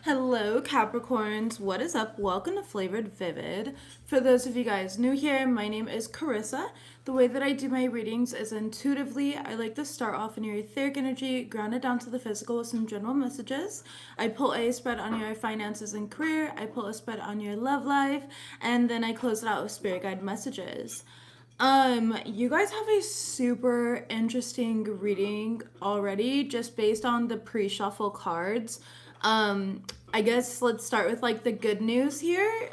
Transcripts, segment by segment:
Hello Capricorns, what is up? Welcome to Flavored Vivid. For those of you guys new here, my name is Carissa. The way that I do my readings is intuitively. I like to start off in your etheric energy, ground it down to the physical with some general messages. I pull a spread on your finances and career, I pull a spread on your love life, and then I close it out with spirit guide messages. You guys have a super interesting reading already just based on the pre-shuffle cards. I guess let's start with like the good news here.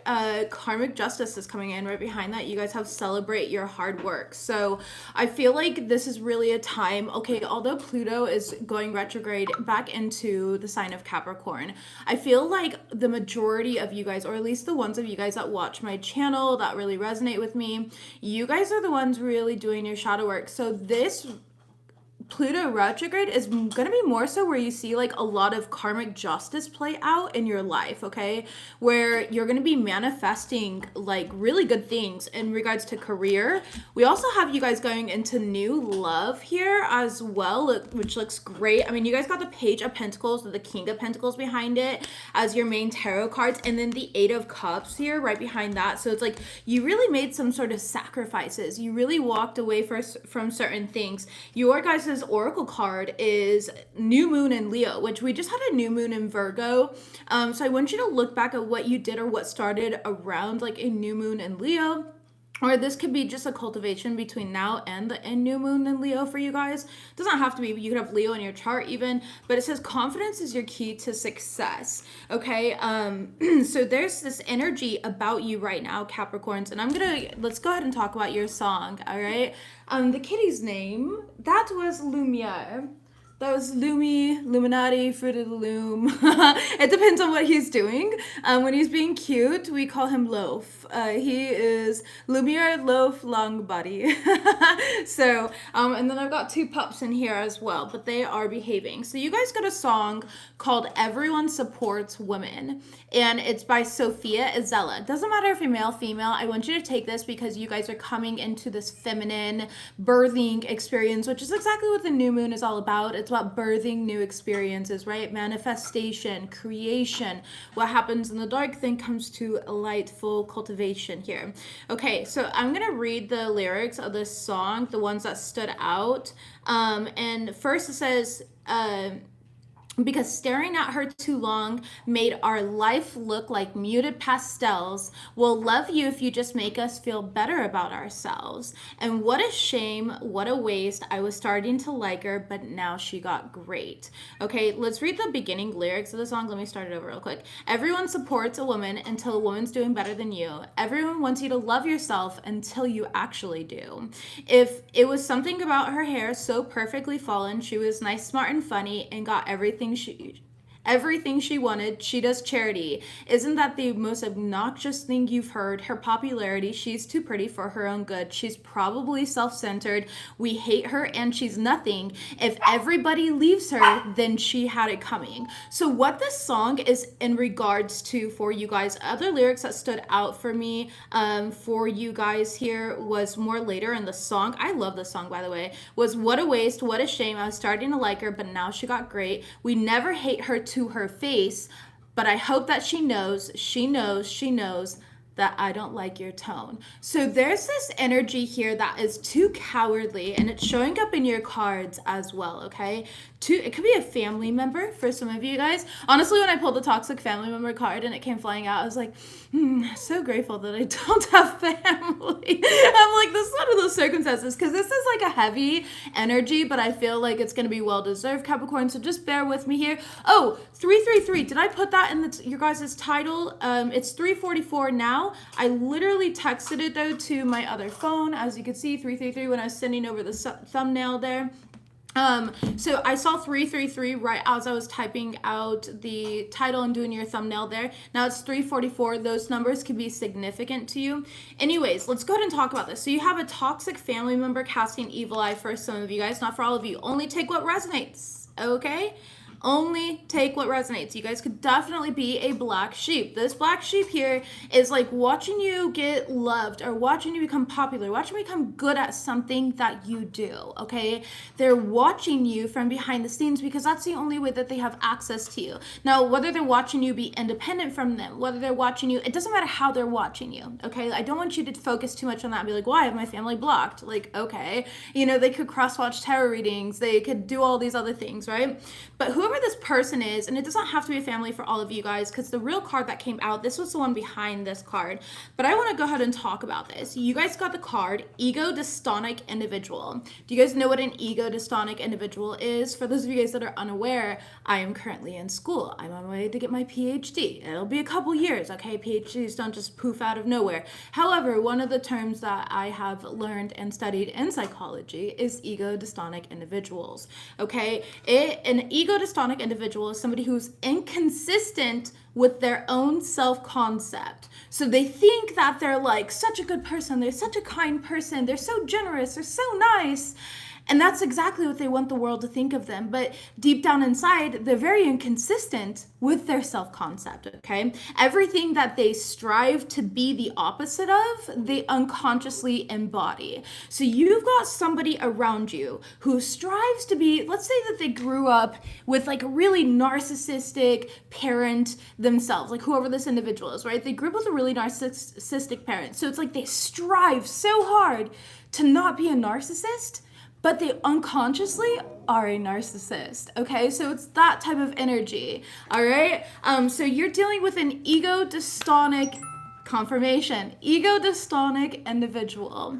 Karmic justice is coming in right behind that. You guys have celebrate your hard work. So I feel like this is really a time, okay, although Pluto is going retrograde back into the sign of Capricorn, I feel like the majority of you guys, or at least the ones of you guys that watch my channel that really resonate with me, you guys are the ones really doing your shadow work. So this Pluto retrograde is going to be more so where you see like a lot of karmic justice play out in your life, okay? Where you're going to be manifesting like really good things in regards to career. We also have you guys going into new love here as well, which looks great. I mean, you guys got the Page of Pentacles with the King of Pentacles behind it as your main tarot cards, and then the Eight of Cups here right behind that. So it's like you really made some sort of sacrifices. You really walked away from certain things. Your guys' oracle card is new moon in Leo, which we just had a new moon in Virgo. So I want you to look back at what you did or what started around like a new moon in Leo. Or this could be just a cultivation between now and the new moon in Leo for you guys. It doesn't have to be. You could have Leo in your chart even. But it says confidence is your key to success. Okay. So there's this energy about you right now, Capricorns. And let's go ahead and talk about your song. All right. The kitty's name, that was Lumiere. That was Lumi, Luminati, Fruit of the Loom. It depends on what he's doing. When he's being cute, we call him Loaf. He is Lumiere Loaf Long Body. And then I've got two pups in here as well, but they are behaving. So you guys got a song called Everyone Supports Women, and it's by Sophia Izella. Doesn't matter if you're male, female. I want you to take this because you guys are coming into this feminine birthing experience, which is exactly what the new moon is all about. It's about birthing new experiences, right? Manifestation, creation. What happens in the dark then comes to light, full cultivation here. Okay, so I'm gonna read the lyrics of this song, the ones that stood out. And first it says, because staring at her too long made our life look like muted pastels. We'll love you if you just make us feel better about ourselves. And what a shame, what a waste. I was starting to like her, but now she got great. Okay, let's read the beginning lyrics of the song. Let me start it over real quick. Everyone supports a woman until a woman's doing better than you. Everyone wants you to love yourself until you actually do. If it was something about her hair so perfectly fallen, she was nice, smart, and funny, and got everything she wanted. She does charity. Isn't that the most obnoxious thing you've heard? Her popularity, she's too pretty for her own good. She's probably self-centered. We hate her and she's nothing. If everybody leaves her, then she had it coming. So what this song is in regards to for you guys, other lyrics that stood out for me for you guys here was more later in the song. I love this song, by the way. Was what a waste, what a shame. I was starting to like her, but now she got great. We never hate her to her face, but I hope that she knows that I don't like your tone. So there's this energy here that is too cowardly, and it's showing up in your cards as well, okay? It could be a family member for some of you guys. Honestly, when I pulled the toxic family member card and it came flying out, I was like, so grateful that I don't have family. I'm like, this is one of those circumstances, because this is like a heavy energy, but I feel like it's going to be well-deserved, Capricorn, so just bear with me here. Oh, 333, did I put that in your guys' title? It's 3:44 now. I literally texted it though to my other phone, as you can see, 333 when I was sending over the thumbnail there. So I saw 333 right as I was typing out the title and doing your thumbnail there. Now it's 3:44. Those numbers can be significant to you. Anyways, let's go ahead and talk about this. So you have a toxic family member casting evil eye for some of you guys, not for all of you. Only take what resonates, okay? Only take what resonates. You guys could definitely be a black sheep. This black sheep here is like watching you get loved or watching you become popular, watching you become good at something that you do, okay? They're watching you from behind the scenes because that's the only way that they have access to you. Now, whether they're watching you be independent from them, whether they're watching you, it doesn't matter how they're watching you, okay? I don't want you to focus too much on that and be like, well, I have my family blocked. Like, okay, you know, they could cross-watch tarot readings, they could do all these other things, right? But whoever this person is, and it doesn't have to be a family for all of you guys, because the real card that came out, this was the one behind this card, but I want to go ahead and talk about this. You guys got the card ego dystonic individual. Do you guys know what an ego dystonic individual is? For those of you guys that are unaware, I am currently in school. I'm on my way to get my PhD. It'll be a couple years, okay? PhDs don't just poof out of nowhere. However, one of the terms that I have learned and studied in psychology is ego dystonic individuals, okay? An ego dystonic individual is somebody who's inconsistent with their own self-concept. So they think that they're like such a good person, they're such a kind person, they're so generous, they're so nice. And that's exactly what they want the world to think of them. But deep down inside, they're very inconsistent with their self-concept, okay? Everything that they strive to be the opposite of, they unconsciously embody. So you've got somebody around you who strives to be, let's say that they grew up with like a really narcissistic parent themselves, like whoever this individual is, right? They grew up with a really narcissistic parent. So it's like they strive so hard to not be a narcissist, but they unconsciously are a narcissist, okay? So it's that type of energy, all right? So you're dealing with an ego dystonic confirmation, ego dystonic individual.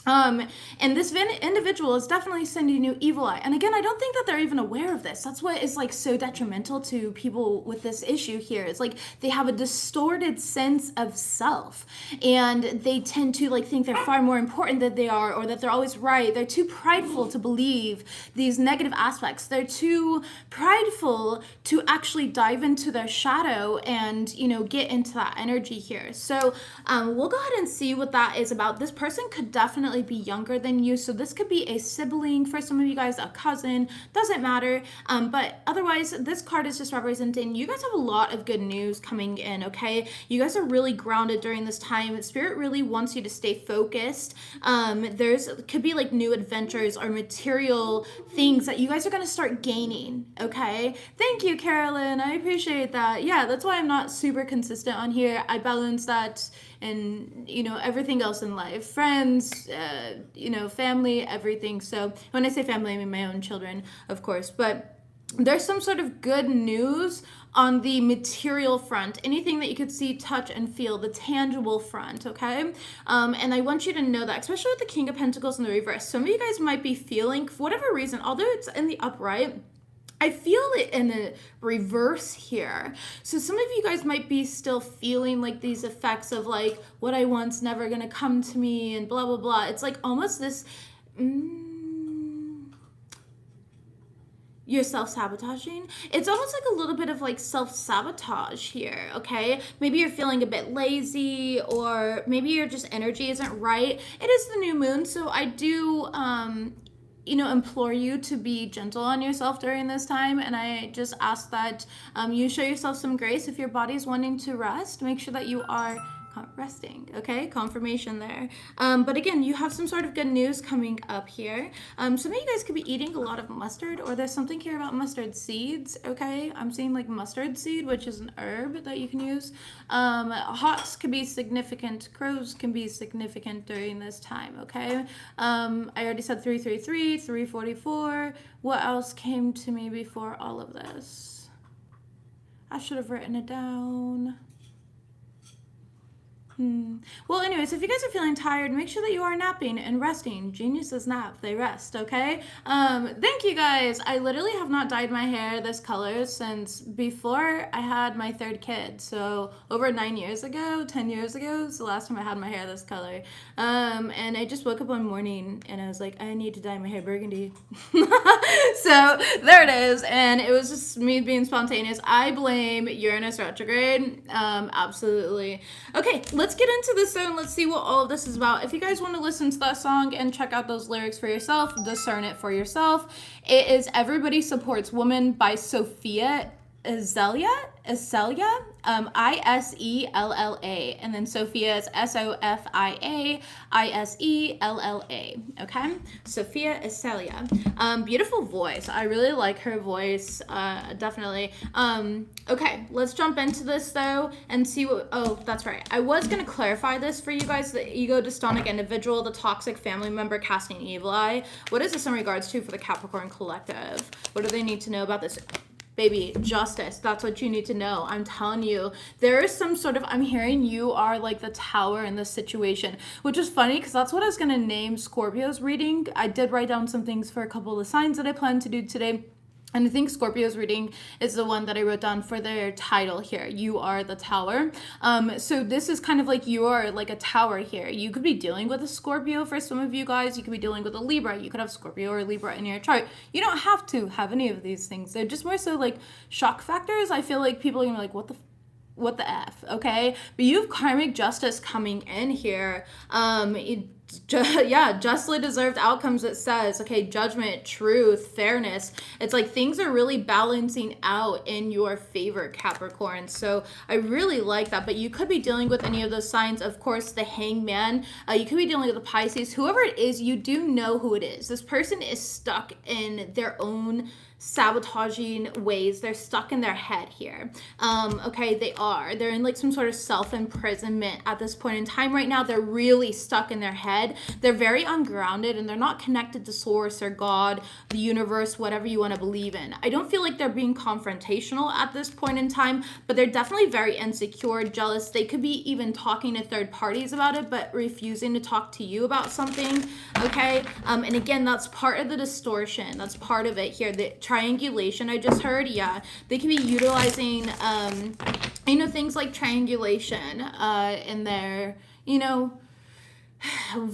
And this individual is definitely sending you evil eye. And again, I don't think that they're even aware of this. That's what is like so detrimental to people with this issue here. It's like they have a distorted sense of self and they tend to like think they're far more important than they are or that they're always right. They're too prideful to believe these negative aspects. They're too prideful to actually dive into their shadow and, you know, get into that energy here. So we'll go ahead and see what that is about. This person could definitely be younger than you, so this could be a sibling for some of you guys, a cousin, doesn't matter, but otherwise this card is just representing you guys have a lot of good news coming in, okay? You guys are really grounded during this time. Spirit really wants you to stay focused. There's could be like new adventures or material things that you guys are going to start gaining, okay? Thank you, Carolyn, I appreciate that. Yeah, that's why I'm not super consistent on here. I balance that and, you know, everything else in life, friends, you know, family, everything. So when I say family, I mean my own children, of course, but there's some sort of good news on the material front, anything that you could see, touch, and feel, the tangible front, okay? And I want you to know that, especially with the King of Pentacles in the reverse, some of you guys might be feeling, for whatever reason, although it's in the upright, I feel it in the reverse here. So some of you guys might be still feeling like these effects of like, what I want's never gonna come to me and blah, blah, blah. It's like almost this, you're self-sabotaging. It's almost like a little bit of like self-sabotage here, okay? Maybe you're feeling a bit lazy or maybe your just energy isn't right. It is the new moon, so I do, you know, implore you to be gentle on yourself during this time, and I just ask that you show yourself some grace. If your body's wanting to rest, make sure that you are resting, okay? Confirmation there. But again, you have some sort of good news coming up here. Some of you guys could be eating a lot of mustard, or there's something here about mustard seeds, okay? I'm seeing like mustard seed, which is an herb that you can use. Hawks can be significant, crows can be significant during this time, okay? I already said 333, 344. What else came to me before all of this? I should have written it down. Well, anyways, if you guys are feeling tired, make sure that you are napping and resting. Geniuses nap, they rest, okay? Thank you guys. I literally have not dyed my hair this color since before I had my third kid. So over 9 years ago, 10 years ago is the last time I had my hair this color. And I just woke up one morning and I was like, I need to dye my hair burgundy. So there it is. And it was just me being spontaneous. I blame Uranus retrograde. Absolutely. Okay, let's let's get into this and let's see what all of this is about. If you guys want to listen to that song and check out those lyrics for yourself, discern it for yourself, it is Everybody Supports Woman by Sophia Isella, Isella, and then Sophia is Sofia Isella, okay? Sophia Isella. Beautiful voice. I really like her voice, definitely. Okay, let's jump into this though and see what, oh, that's right. I was going to clarify this for you guys, the ego dystonic individual, the toxic family member casting evil eye. What is this in regards to for the Capricorn collective? What do they need to know about this? Baby, justice. That's what you need to know. I'm telling you, there is some sort of, I'm hearing you are like the tower in this situation, which is funny because that's what I was going to name Scorpio's reading. I did write down some things for a couple of the signs that I plan to do today. And I think Scorpio's reading is the one that I wrote down for their title here. You are the tower. So this is kind of like you are like a tower here. You could be dealing with a Scorpio for some of you guys. You could be dealing with a Libra. You could have Scorpio or Libra in your chart. You don't have to have any of these things. They're just more so like shock factors. I feel like people are gonna be like, what the F, okay? But you have karmic justice coming in here. Justly deserved outcomes, it says, okay, judgment, truth, fairness. It's like things are really balancing out in your favor, Capricorn. So I really like that, but you could be dealing with any of those signs. Of course, the hangman, you could be dealing with the Pisces, whoever it is, you do know who it is. This person is stuck in their own sabotaging ways. They're stuck in their head here. Okay, they're in like some sort of self-imprisonment at this point in time right now. They're really stuck in their head. They're very ungrounded and they're not connected to source or God, the universe, whatever you want to believe in. I don't feel like they're being confrontational at this point in time, but they're definitely very insecure, jealous. They could be even talking to third parties about it, but refusing to talk to you about something. Okay, and again, that's part of the distortion. That's part of it here. The triangulation I just heard, yeah, they can be utilizing things like triangulation in their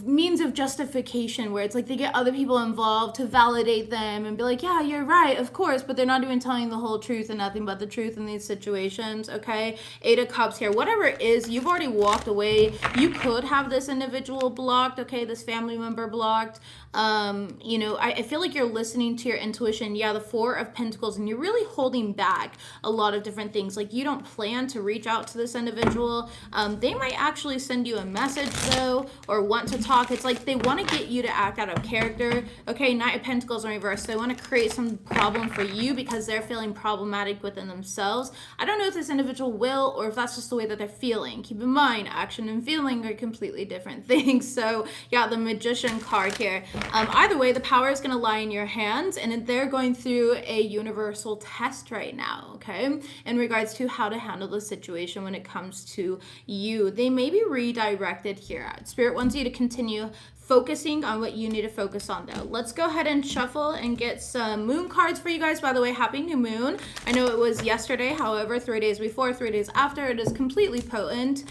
means of justification, where it's like they get other people involved to validate them and be like, yeah, you're right, of course, but they're not even telling the whole truth and nothing but the truth in these situations. Okay, 8 of Cups here. Whatever it is, you've already walked away. You could have this individual blocked, okay, this family member blocked. I feel like you're listening to your intuition. Yeah, the 4 of Pentacles, and you're really holding back a lot of different things. Like you don't plan to reach out to this individual. They might actually send you a message though, or want to talk. It's like they want to get you to act out of character. Okay, Knight of Pentacles in reverse. They want to create some problem for you because they're feeling problematic within themselves. I don't know if this individual will, or if that's just the way that they're feeling. Keep in mind, action and feeling are completely different things. So yeah, the Magician card here. Either way, the power is going to lie in your hands, and they're going through a universal test right now, okay, in regards to how to handle the situation when it comes to you. They may be redirected here. Spirit wants you to continue focusing on what you need to focus on though. Let's go ahead and shuffle and get some moon cards for you guys. By the way, happy new moon. I know it was yesterday, however, 3 days before, 3 days after, it is completely potent.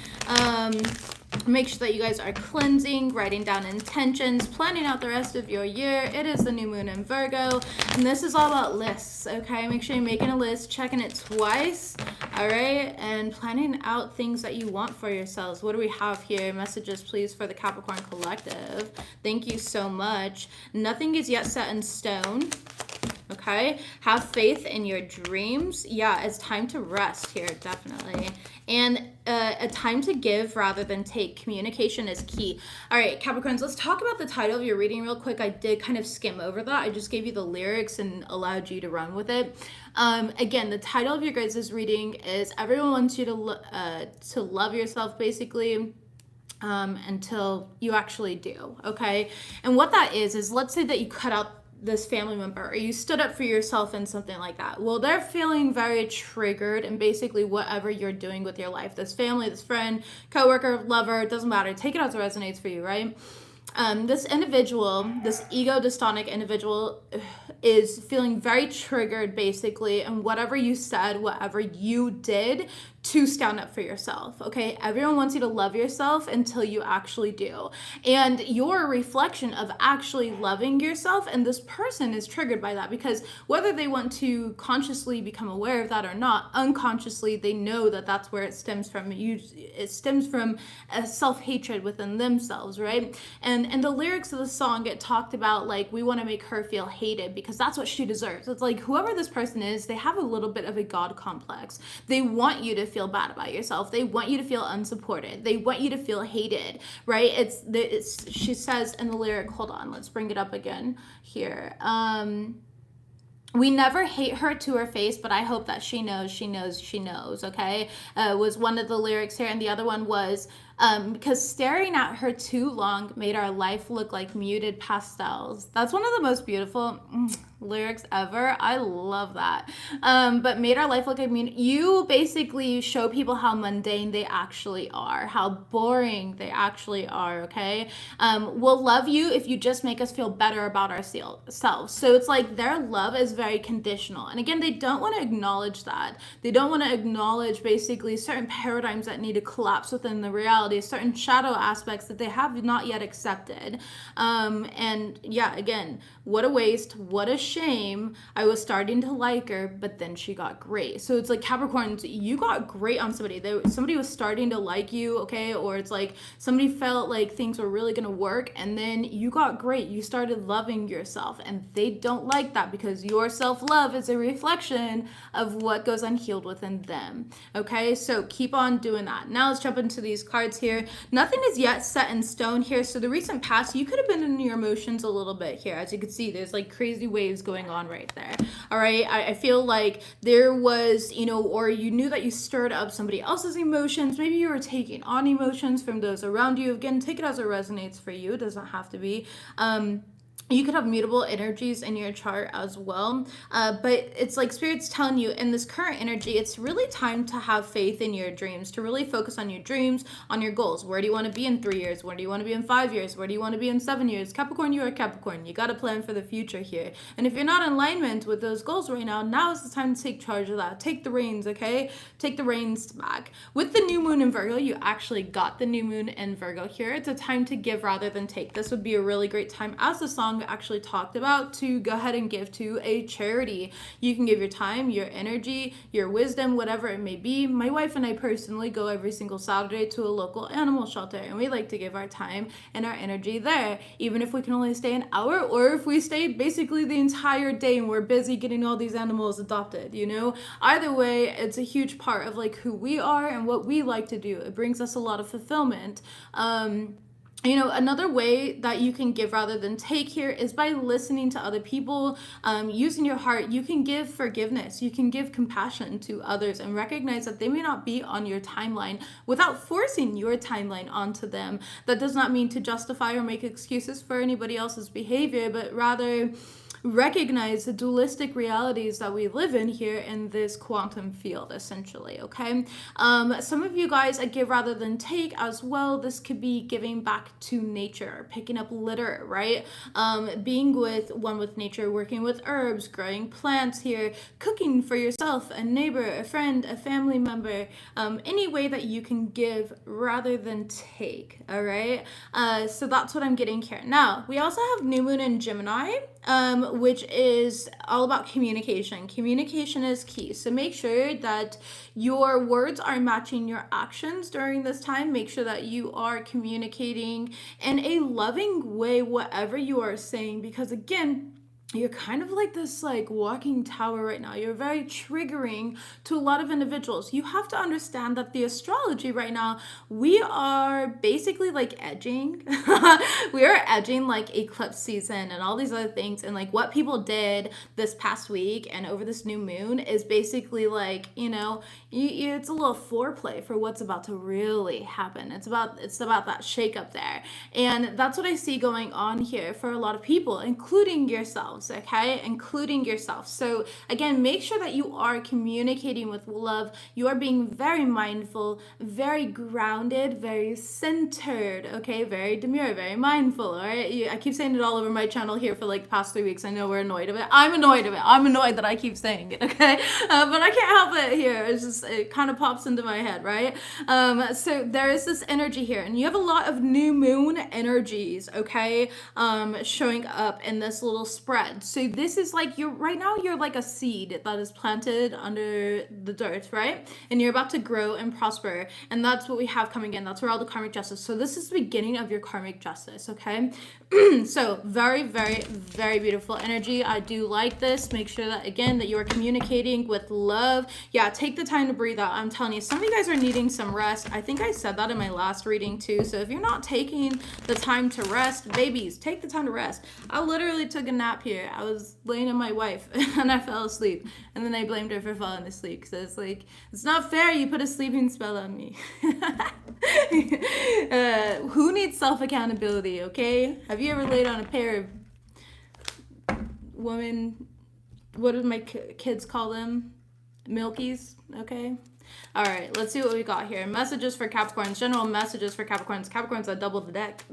Make sure that you guys are cleansing, writing down intentions, planning out the rest of your year. It is the new moon in Virgo, and this is all about lists, okay? Make sure you're making a list, checking it twice, all right? And planning out things that you want for yourselves. What do we have here? Messages, please, for the Capricorn Collective. Thank you so much. Nothing is yet set in stone. Okay, have faith in your dreams. Yeah, it's time to rest here, definitely. And a time to give rather than take. Communication is key. All right, Capricorns, let's talk about the title of your reading real quick. I did kind of skim over that. I just gave you the lyrics and allowed you to run with it. Again, the title of your guys' reading is Everyone Wants You to Love Yourself, basically. Until you actually do, okay? And what that is let's say that you cut out this family member, or you stood up for yourself and something like that. Well, they're feeling very triggered in basically whatever you're doing with your life. This family, this friend, coworker, lover, it doesn't matter. Take it as it resonates for you, right? This individual, this ego dystonic individual, is feeling very triggered basically, and whatever you said, whatever you did, to stand up for yourself, okay? Everyone wants you to love yourself until you actually do. And you're a reflection of actually loving yourself, and this person is triggered by that because whether they want to consciously become aware of that or not, unconsciously they know that that's where it stems from. It stems from a self-hatred within themselves, right? And the lyrics of the song get talked about like, we want to make her feel hated because that's what she deserves. It's like whoever this person is, they have a little bit of a God complex. They want you to feel bad about yourself. They want you to feel unsupported. They want you to feel hated, right? She says in the lyric, hold on, let's bring it up again here. We never hate her to her face, but I hope that she knows, okay? Was one of the lyrics here, and the other one was, because staring at her too long made our life look like muted pastels. That's one of the most beautiful lyrics ever. I love that. But made our life look like you basically show people how mundane they actually are, how boring they actually are, okay? We'll love you if you just make us feel better about ourselves. So it's like their love is very conditional. And again, they don't want to acknowledge that. They don't want to acknowledge basically certain paradigms that need to collapse within the reality, certain shadow aspects that they have not yet accepted. And yeah, again, what a waste, what a shame. I was starting to like her, but then she got great. So it's like Capricorns, you got great on somebody. Somebody was starting to like you, okay? Or it's like somebody felt like things were really gonna work, and then you got great. You started loving yourself, and they don't like that because your self-love is a reflection of what goes unhealed within them, okay? So keep on doing that. Now let's jump into these cards here. Nothing is yet set in stone here. So the recent past, you could have been in your emotions a little bit here. As you can see, there's like crazy waves going on right there. All right. I feel like there was, or you knew that you stirred up somebody else's emotions. Maybe you were taking on emotions from those around you. Again, take it as it resonates for you. It doesn't have to be. You could have mutable energies in your chart as well. But it's like Spirit's telling you in this current energy, it's really time to have faith in your dreams, to really focus on your dreams, on your goals. Where do you want to be in 3 years? Where do you want to be in 5 years? Where do you want to be in 7 years? Capricorn, you are Capricorn. You got to plan for the future here. And if you're not in alignment with those goals right now is the time to take charge of that. Take the reins, okay? Take the reins back. With the new moon in Virgo, you actually got the new moon in Virgo here. It's a time to give rather than take. This would be a really great time, as the song actually talked about, to go ahead and give to a charity. You can give your time, your energy, your wisdom, whatever it may be. My wife and I personally go every single Saturday to a local animal shelter, and we like to give our time and our energy there, even if we can only stay an hour, or if we stay basically the entire day and we're busy getting all these animals adopted, Either way, it's a huge part of like who we are and what we like to do. It brings us a lot of fulfillment. Another way that you can give rather than take here is by listening to other people, using your heart. You can give forgiveness. You can give compassion to others and recognize that they may not be on your timeline without forcing your timeline onto them. That does not mean to justify or make excuses for anybody else's behavior, but rather recognize the dualistic realities that we live in here in this quantum field, essentially, okay? Some of you guys, I give rather than take as well. This could be giving back to nature, picking up litter, right? Being one with nature, working with herbs, growing plants here, cooking for yourself, a neighbor, a friend, a family member, any way that you can give rather than take, all right? So that's what I'm getting here. Now, we also have new moon in Gemini, which is all about communication. Communication is key. So make sure that your words are matching your actions during this time. Make sure that you are communicating in a loving way, whatever you are saying, because again, you're kind of like this walking tower right now. You're very triggering to a lot of individuals. You have to understand that the astrology right now, we are basically edging. We are edging eclipse season and all these other things. And what people did this past week and over this new moon is basically it's a little foreplay for what's about to really happen. It's about that shake up there. And that's what I see going on here for a lot of people, including yourselves. things, okay, including yourself. So again, make sure that you are communicating with love. You are being very mindful, very grounded, very centered, okay, very demure, very mindful. All right, I keep saying it all over my channel here for like the past 3 weeks. I know we're annoyed of it. I'm annoyed of it. I'm annoyed that I keep saying it, okay, but I can't help it here. It's just, it kind of pops into my head, right? So there is this energy here, and you have a lot of new moon energies, okay, showing up in this little spread. So this is like, right now you're like a seed that is planted under the dirt, right? And you're about to grow and prosper, and that's what we have coming in. That's where all the karmic justice. So this is the beginning of your karmic justice, okay? So very, very, very beautiful energy. I do like this. Make sure that, again, that you are communicating with love. Yeah, take the time to breathe out. I'm telling you, some of you guys are needing some rest. I think I said that in my last reading too. So if you're not taking the time to rest, babies, take the time to rest. I literally took a nap here. I was laying on my wife and I fell asleep, and then I blamed her for falling asleep, because it's like, it's not fair you put a sleeping spell on me. Who needs self-accountability, okay? Have you ever laid on a pair of women, what do my kids call them? Milkies, okay? All right, let's see what we got here. Messages for Capricorns, general messages for Capricorns. Capricorns, I doubled the deck.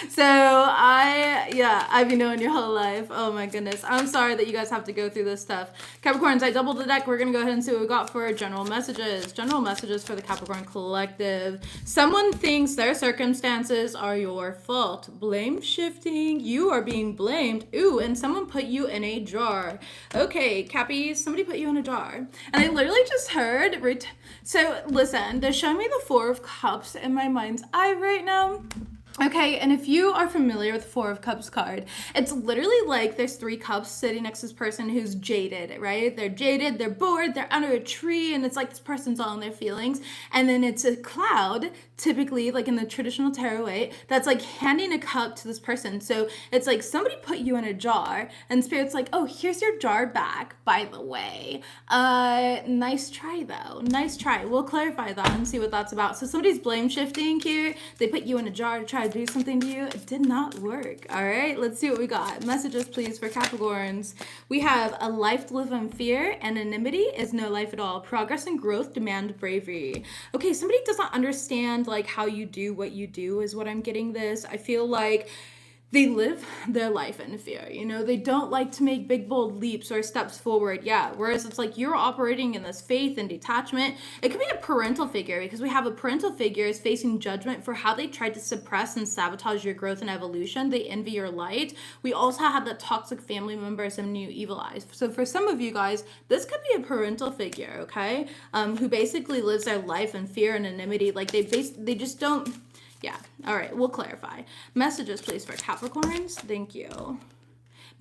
So I've been knowing your whole life. Oh my goodness. I'm sorry that you guys have to go through this stuff. Capricorns, I doubled the deck. We're going to go ahead and see what we got for general messages. General messages for the Capricorn collective. Someone thinks their circumstances are your fault. Blame shifting. You are being blamed. Ooh, and someone put you in a jar. Okay, Cappies, somebody put you in a jar. And I literally just heard, so listen, they're showing me the Four of Cups in my mind's eye right now. Okay, and if you are familiar with the Four of Cups card, it's literally like there's 3 cups sitting next to this person who's jaded, right? They're jaded, they're bored, they're under a tree, and it's like this person's all in their feelings. And then it's a cloud, typically like in the traditional tarot way, that's like handing a cup to this person. So it's like somebody put you in a jar, and Spirit's like, oh, here's your jar back, by the way. Nice try though, nice try. We'll clarify that and see what that's about. So somebody's blame shifting here. They put you in a jar to try to do something to you. It did not work. All right, let's see what we got. Messages, please, for Capricorns. We have a life to live in fear. Anonymity is no life at all. Progress and growth demand bravery. Okay, somebody does not understand like how you do what you do is what I'm getting this. I feel like they live their life in fear, you know, they don't like to make big, bold leaps or steps forward. Yeah. Whereas it's like you're operating in this faith and detachment. It could be a parental figure, because we have a parental figure is facing judgment for how they tried to suppress and sabotage your growth and evolution. They envy your light. We also have that toxic family member, some new evil eyes. So for some of you guys, this could be a parental figure, okay, who basically lives their life in fear and anonymity. Like they just don't. Yeah. All right. We'll clarify. Messages, please, for Capricorns. Thank you.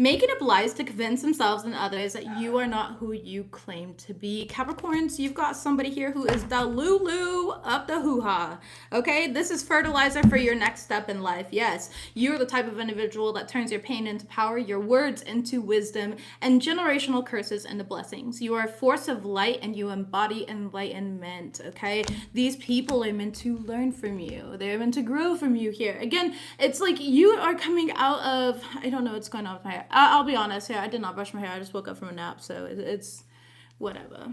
Making up lies to convince themselves and others that you are not who you claim to be. Capricorns, you've got somebody here who is the Lulu up the hoo-ha. Okay, this is fertilizer for your next step in life. Yes, you're the type of individual that turns your pain into power, your words into wisdom, and generational curses into blessings. You are a force of light, and you embody enlightenment. Okay, these people are meant to learn from you. They're meant to grow from you here. Again, it's like you are coming out of, I don't know what's going on with my hair. I'll be honest here. I did not brush my hair. I just woke up from a nap, so it's whatever.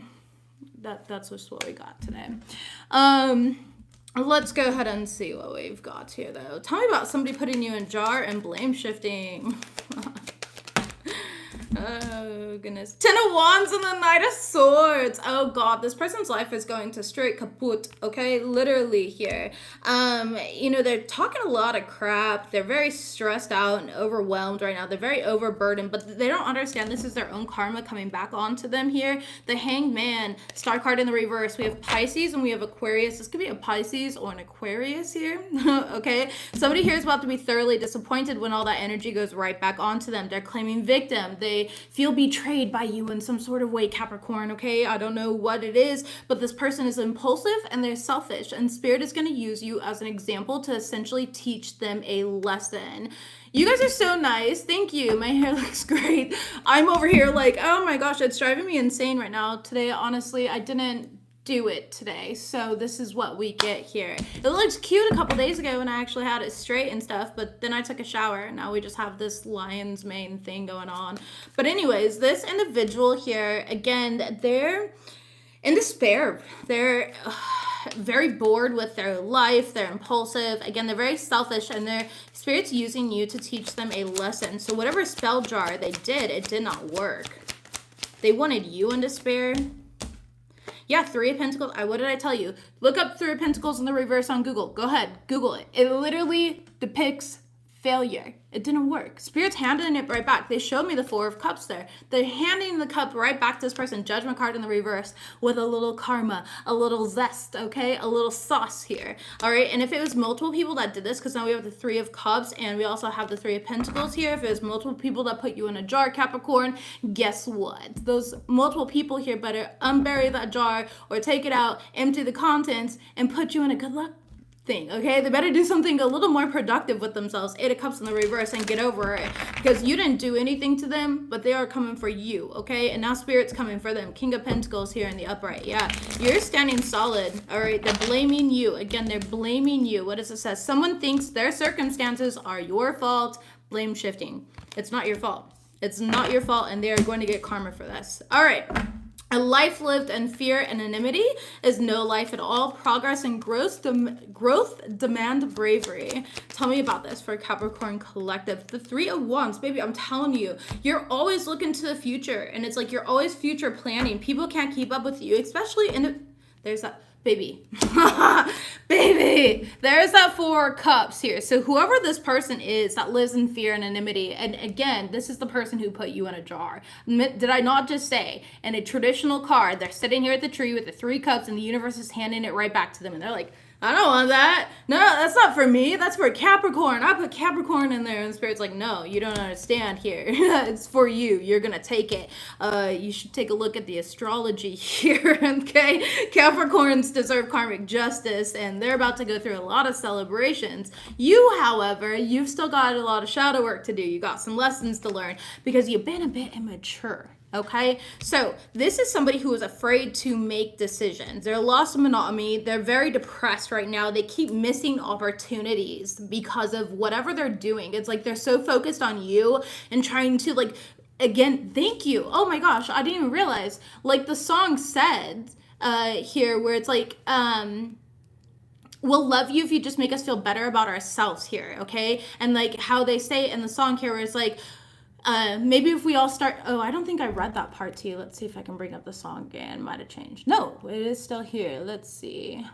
That's just what we got today. Let's go ahead and see what we've got here, though. Tell me about somebody putting you in a jar and blame shifting. Oh, goodness. 10 of Wands and the Knight of Swords. Oh, God. This person's life is going to straight kaput, okay? Literally here. You know, they're talking a lot of crap. They're very stressed out and overwhelmed right now. They're very overburdened, but they don't understand this is their own karma coming back onto them here. The Hanged Man, star card in the reverse. We have Pisces and we have Aquarius. This could be a Pisces or an Aquarius here, okay? Somebody here is about to be thoroughly disappointed when all that energy goes right back onto them. They're claiming victim. They feel betrayed by you in some sort of way, Capricorn, okay? I don't know what it is, but this person is impulsive and they're selfish, and Spirit is going to use you as an example to essentially teach them a lesson. You guys are so nice. Thank you. My hair looks great. I'm over here like, oh my gosh, it's driving me insane right now. Today, honestly, I didn't do it today. So this is what we get here. It looks cute a couple days ago when I actually had it straight and stuff, but then I took a shower and now we just have this lion's mane thing going on. But anyways, this individual here, again, they're in despair. They're very bored with their life. They're impulsive. Again, they're very selfish, and their spirit's using you to teach them a lesson. So whatever spell jar they did, it did not work. They wanted you in despair. Yeah, Three of Pentacles. What did I tell you? Look up Three of Pentacles in the reverse on Google. Go ahead. Google it. It literally depicts failure. It didn't work. Spirit's handing it right back. They showed me the Four of Cups there. They're handing the cup right back to this person. Judgment card in the reverse with a little karma, a little zest, okay? A little sauce here, all right? And if it was multiple people that did this, because now we have the Three of Cups and we also have the Three of Pentacles here. If it was multiple people that put you in a jar, Capricorn, guess what? Those multiple people here better unbury that jar or take it out, empty the contents, and put you in a good luck thing, okay? They better do something a little more productive with themselves. Eight of Cups in the reverse and get over it, because you didn't do anything to them, but they are coming for you, okay? And now Spirit's coming for them. King of Pentacles here in the upright. Yeah, you're standing solid, all right? They're blaming you. Again, they're blaming you. What does it say? Someone thinks their circumstances are your fault. Blame shifting. It's not your fault. It's not your fault, and they are going to get karma for this. All right. A life lived in fear and anonymity is no life at all. Progress and growth demand bravery. Tell me about this for Capricorn Collective. The Three of Wands, baby, I'm telling you, you're always looking to the future, and it's like you're always future planning. People can't keep up with you, especially there's that. Baby, baby, there's that Four of Cups here. So whoever this person is that lives in fear and anonymity, and again, this is the person who put you in a jar. Did I not just say, in a traditional card, they're sitting here at the tree with the Three Cups and the universe is handing it right back to them, and they're like, I don't want that. No, that's not for me. That's for Capricorn. I put Capricorn in there. And Spirit's like, no, you don't understand here. It's for you. You're going to take it. You should take a look at the astrology here, okay? Capricorns deserve karmic justice, and they're about to go through a lot of celebrations. You, however, you've still got a lot of shadow work to do. You got some lessons to learn because you've been a bit immature. Okay, so this is somebody who is afraid to make decisions. They're lost in monotony. They're very depressed right now. They keep missing opportunities because of whatever they're doing. It's like they're so focused on you and trying to, like, again, thank you. Oh my gosh, I didn't even realize. Like the song said here, where it's like, we'll love you if you just make us feel better about ourselves here, okay? And like how they say in the song here, where it's like, maybe if we all start, I don't think I read that part to you. Let's see if I can bring up the song again. Might have changed. No, it is still here. Let's see.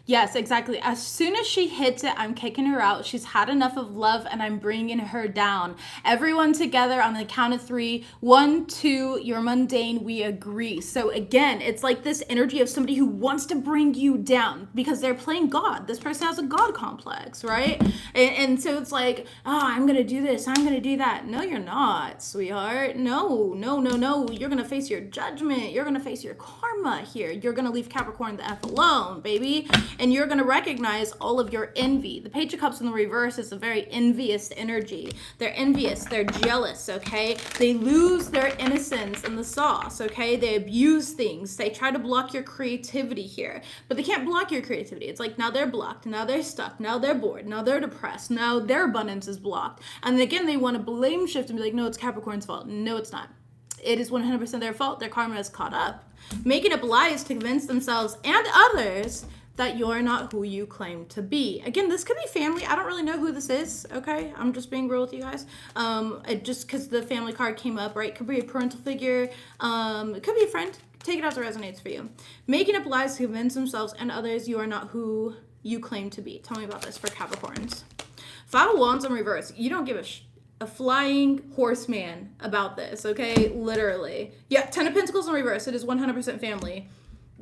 Yes, exactly. As soon as she hits it, I'm kicking her out. She's had enough of love and I'm bringing her down. Everyone together on the count of three. 1, 2, you're mundane, we agree. So again, it's like this energy of somebody who wants to bring you down because they're playing God. This person has a God complex, right? And so it's like, I'm going to do this. I'm going to do that. No, you're not, sweetheart. No. You're going to face your judgment. You're going to face your karma here. You're going to leave Capricorn the F alone, baby. And you're going to recognize all of your envy. The Page of Cups in the reverse is a very envious energy. They're envious. They're jealous, okay? They lose their innocence in the sauce, okay? They abuse things. They try to block your creativity here. But they can't block your creativity. It's like now they're blocked. Now they're stuck. Now they're bored. Now they're depressed. Now their abundance is blocked. And again, they want to blame shift and be like, no, it's Capricorn's fault. No, it's not. It is 100% their fault. Their karma is caught up. Making up lies to convince themselves and others that you're not who you claim to be. Again, this could be family. I don't really know who this is, okay? I'm just being real with you guys. Just because the family card came up, right? Could be a parental figure. It could be a friend. Take it as it resonates for you. Making up lies to convince themselves and others you are not who you claim to be. Tell me about this for Capricorns. Five of Wands in reverse. You don't give a flying horseman about this, okay? Literally. Yeah, Ten of Pentacles in reverse. It is 100% family.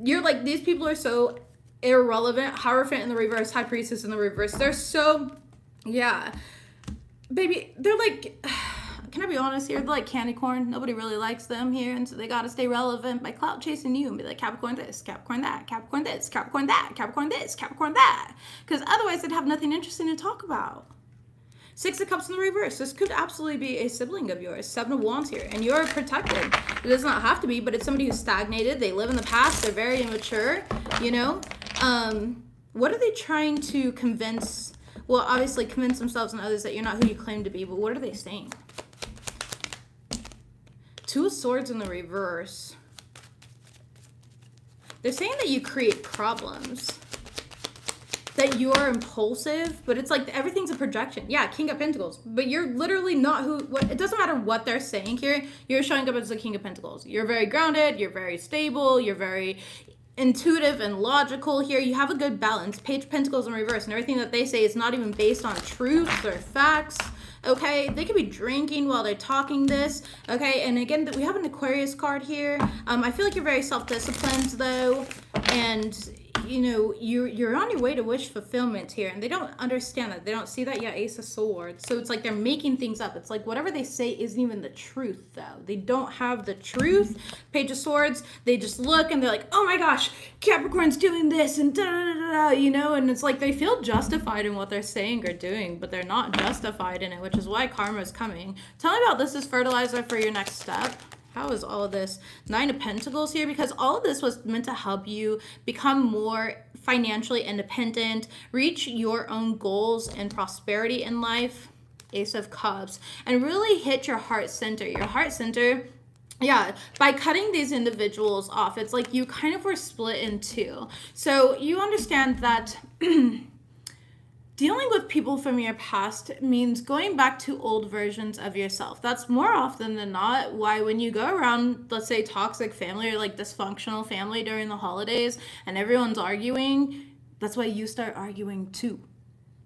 You're like, these people are so irrelevant. Hierophant in the reverse, High Priestess in the reverse. They're so, yeah. Baby, they're like, can I be honest here? They're like candy corn. Nobody really likes them here, and so they gotta stay relevant by clout chasing you and be like Capricorn this, Capricorn that, Capricorn this, Capricorn that, Capricorn this, Capricorn that. Because otherwise they'd have nothing interesting to talk about. Six of Cups in the reverse. This could absolutely be a sibling of yours. Seven of Wands here. And you're protected. It does not have to be, but it's somebody who's stagnated. They live in the past. They're very immature, you know? What are they trying to convince? Well, obviously convince themselves and others that you're not who you claim to be, but what are they saying? Two of Swords in the reverse. They're saying that you create problems. That you're impulsive, but it's like everything's a projection. Yeah, King of Pentacles, but you're literally not it doesn't matter what they're saying here. You're showing up as the King of Pentacles. You're very grounded, you're very stable, you're very intuitive and logical here. You have a good balance. Page of Pentacles in reverse, and everything that they say is not even based on truths or facts. Okay, they could be drinking while they're talking this. Okay, and again, we have an Aquarius card here. I feel like you're very self-disciplined though, and you know, you're on your way to wish fulfillment here, and they don't understand that. They don't see that. Yeah, Ace of Swords. So it's like they're making things up. It's like whatever they say isn't even the truth, though. They don't have the truth. Page of Swords, they just look and they're like, oh my gosh, Capricorn's doing this and da da da da, you know, and it's like they feel justified in what they're saying or doing, but they're not justified in it, which is why karma is coming. Tell me about this as fertilizer for your next step. How is all of this? Nine of Pentacles here, because all of this was meant to help you become more financially independent, reach your own goals and prosperity in life. Ace of Cups, and really hit your heart center. Your heart center, yeah, by cutting these individuals off, it's like you kind of were split in two. So you understand that dealing with people from your past means going back to old versions of yourself. That's more often than not why when you go around, let's say, toxic family or like dysfunctional family during the holidays and everyone's arguing, that's why you start arguing too.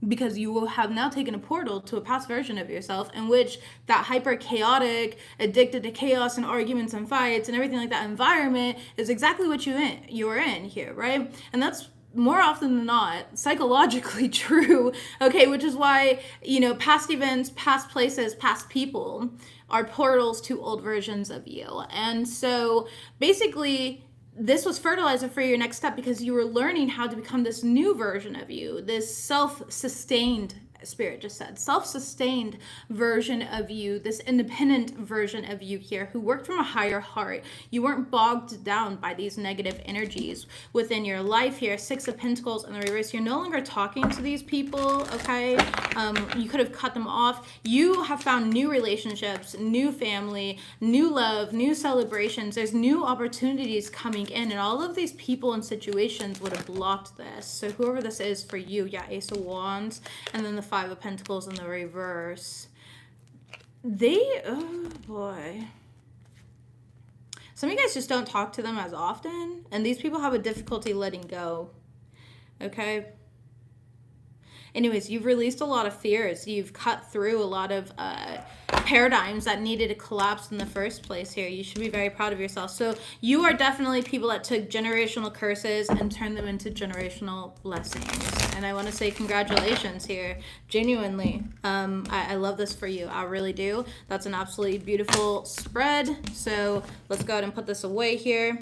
Because you will have now taken a portal to a past version of yourself in which that hyper chaotic, addicted to chaos and arguments and fights and everything like that environment is exactly what you were in here, right? And that's more often than not psychologically true, okay, which is why, you know, past events, past places, past people are portals to old versions of you. And so basically this was fertilizer for your next step, because you were learning how to become this new version of you, this self-sustained, Spirit just said, self-sustained version of you, this independent version of you here who worked from a higher heart. You weren't bogged down by these negative energies within your life here. Six of Pentacles in the reverse. You're no longer talking to these people, okay? You could have cut them off. You have found new relationships, new family, new love, new celebrations. There's new opportunities coming in, and all of these people and situations would have blocked this. So whoever this is for you, yeah, Ace of Wands, and then the Five of Pentacles in the reverse. Oh boy. Some of you guys just don't talk to them as often, and these people have a difficulty letting go. Okay? Anyways, you've released a lot of fears. You've cut through a lot of paradigms that needed to collapse in the first place here. You should be very proud of yourself. So you are definitely people that took generational curses and turned them into generational blessings. And I want to say congratulations here. Genuinely. I love this for you. I really do. That's an absolutely beautiful spread. So let's go ahead and put this away here.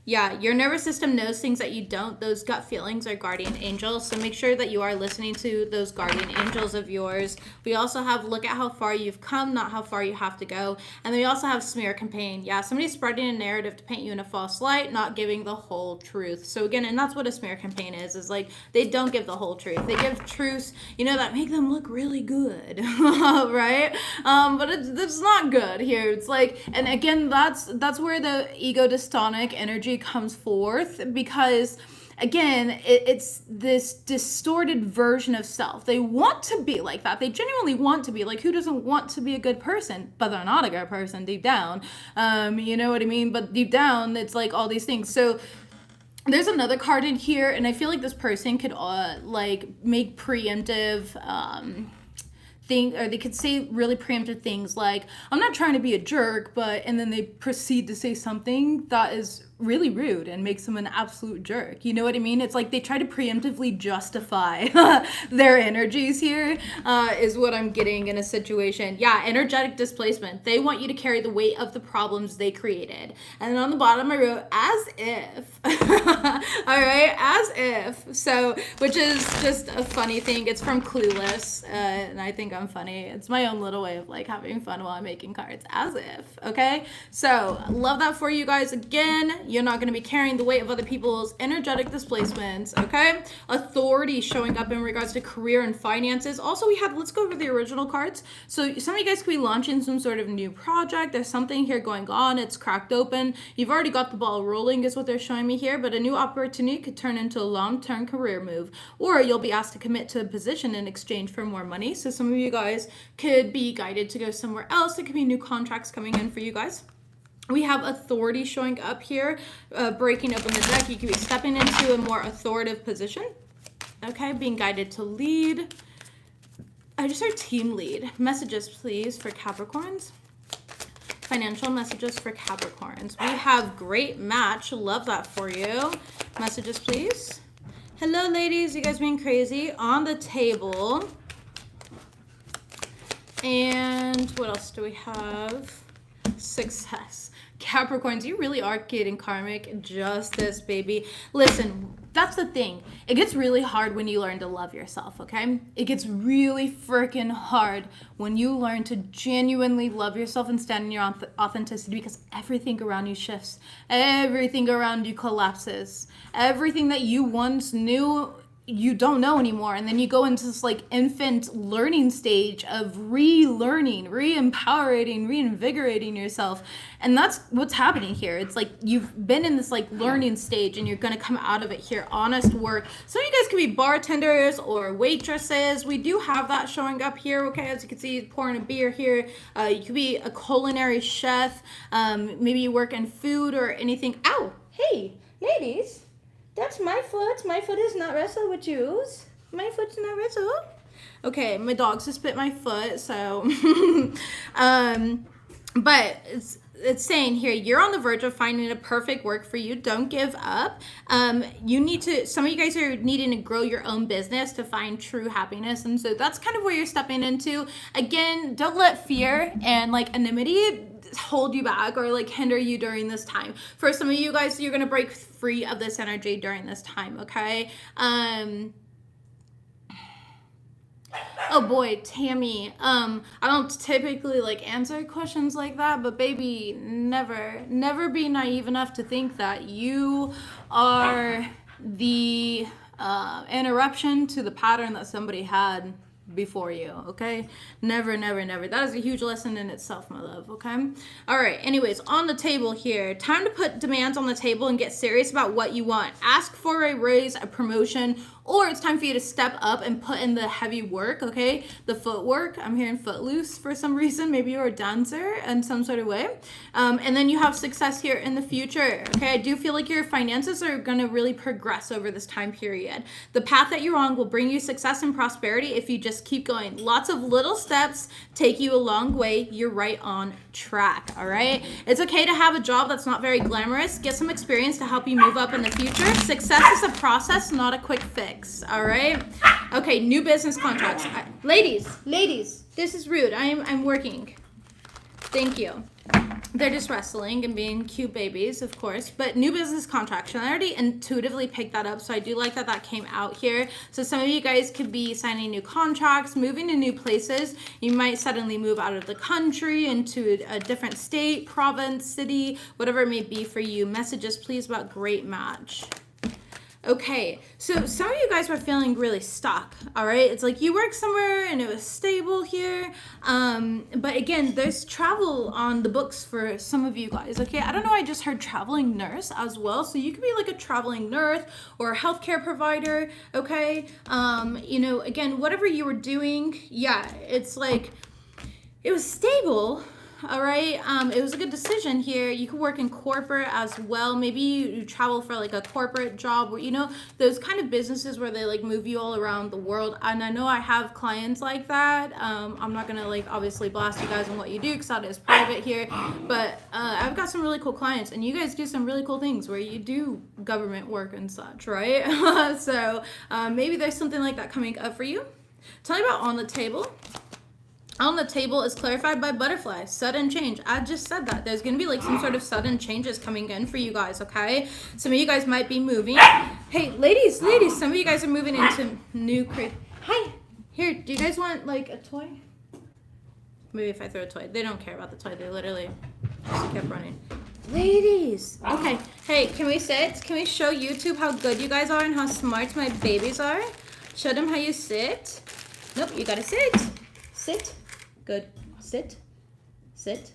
Yeah, your nervous system knows things that you don't. Those gut feelings are guardian angels. So make sure that you are listening to those guardian angels of yours. We also have look at how far you've come, not how far you have to go. And then we also have smear campaign. Yeah, somebody's spreading a narrative to paint you in a false light, not giving the whole truth. So again, and that's what a smear campaign is like they don't give the whole truth. They give truths, you know, that make them look really good, right? But it's not good here. It's like, and again, that's where the ego dystonic energy comes forth, because again, it's this distorted version of self. They want to be like that. They genuinely want to be like, who doesn't want to be a good person? But they're not a good person deep down. You know what I mean? But deep down, it's like all these things. So there's another card in here, and I feel like this person could like make preemptive or they could say really preemptive things like, I'm not trying to be a jerk, but, and then they proceed to say something that is really rude and makes them an absolute jerk. You know what I mean? It's like they try to preemptively justify their energies here, is what I'm getting in a situation. Yeah, energetic displacement. They want you to carry the weight of the problems they created. And then on the bottom I wrote, as if. All right, as if. So, which is just a funny thing. It's from Clueless, and I think I'm funny. It's my own little way of like having fun while I'm making cards. As if, okay? So, love that for you guys. Again, you're not going to be carrying the weight of other people's energetic displacements, okay? Authority showing up in regards to career and finances. Also, we had, let's go over the original cards. So, some of you guys could be launching some sort of new project. There's something here going on. It's cracked open. You've already got the ball rolling is what they're showing me here, but a new opportunity could turn into a long-term career move, or you'll be asked to commit to a position in exchange for more money. So some of you guys could be guided to go somewhere else. There could be new contracts coming in for you guys. We have authority showing up here, breaking open the deck. You could be stepping into a more authoritative position. Okay, being guided to lead. I just heard team lead. Messages, please, for Capricorns. Financial messages for Capricorns. We have great match. Love that for you. Messages, please. Hello, ladies. You guys being crazy. On the table. And what else do we have? Success. Capricorns, you really are getting karmic justice, baby. Listen, that's the thing. It gets really hard when you learn to love yourself, okay? It gets really freaking hard when you learn to genuinely love yourself and stand in your authenticity, because everything around you shifts. Everything around you collapses. Everything that you once knew, you don't know anymore. And then you go into this like infant learning stage of relearning, re-empowering, reinvigorating yourself. And that's what's happening here. It's like you've been in this like learning stage and you're going to come out of it here. Honest work. Some of you guys could be bartenders or waitresses. We do have that showing up here. Okay. As you can see, pouring a beer here. You could be a culinary chef. Maybe you work in food or anything. Ow. Hey, ladies. That's my foot. My foot is not wrestle with yous. My foot's not wrestle. Okay, my dogs just bit my foot, so but it's saying here, you're on the verge of finding a perfect work for you. Don't give up. You need to, some of you guys are needing to grow your own business to find true happiness. And so that's kind of where you're stepping into. Again, don't let fear and like anonymity hold you back or like hinder you during this time. For some of you guys, you're going to break free of this energy during this time. Okay. Oh boy, Tammy. I don't typically like answer questions like that, but baby, never be naive enough to think that you are the interruption to the pattern that somebody had before you. Okay, never. That is a huge lesson in itself, my love. Okay, all right, anyways, on the table here, time to put demands on the table and get serious about what you want. Ask for a raise, a promotion, or it's time for you to step up and put in the heavy work. Okay, the footwork. I'm hearing footloose for some reason. Maybe you're a dancer in some sort of way. And then you have success here in the future. Okay, I do feel like your finances are going to really progress over this time period. The path that you're on will bring you success and prosperity if you just keep going. Lots of little steps take you a long way. You're right on track. All right, it's okay to have a job that's not very glamorous. Get some experience to help you move up in the future. Success is a process, not a quick fix. All right. Okay, new business contracts. Ladies, this is rude. I'm working. Thank you. They're just wrestling and being cute babies, of course. But new business contracts. I already intuitively picked that up, so I do like that that came out here. So some of you guys could be signing new contracts, moving to new places. You might suddenly move out of the country into a different state, province, city, whatever it may be for you. Messages, please, about great match. Okay, so some of you guys were feeling really stuck, all right? It's like you worked somewhere and it was stable here. But again, there's travel on the books for some of you guys, okay? I don't know, I just heard traveling nurse as well. So you could be like a traveling nurse or a healthcare provider, okay? You know, again, whatever you were doing, yeah, it's like, it was stable, All right. It was a good decision here. You could work in corporate as well. Maybe you travel for like a corporate job where, you know, those kind of businesses where they like move you all around the world. And I know I have clients like that. I'm not going to like obviously blast you guys on what you do because that is private here. But I've got some really cool clients and you guys do some really cool things where you do government work and such, right? So maybe there's something like that coming up for you. Tell me about on the table. On the table is clarified by butterfly, sudden change. I just said that. There's going to be like some sort of sudden changes coming in for you guys, okay? Some of you guys might be moving. Hey, ladies, some of you guys are moving into new Hi. Here, do you guys want like a toy? Maybe if I throw a toy. They don't care about the toy. They literally just kept running. Ladies. Okay. Hey, can we sit? Can we show YouTube how good you guys are and how smart my babies are? Show them how you sit. Nope, you gotta sit. Sit. Good. Sit. Sit.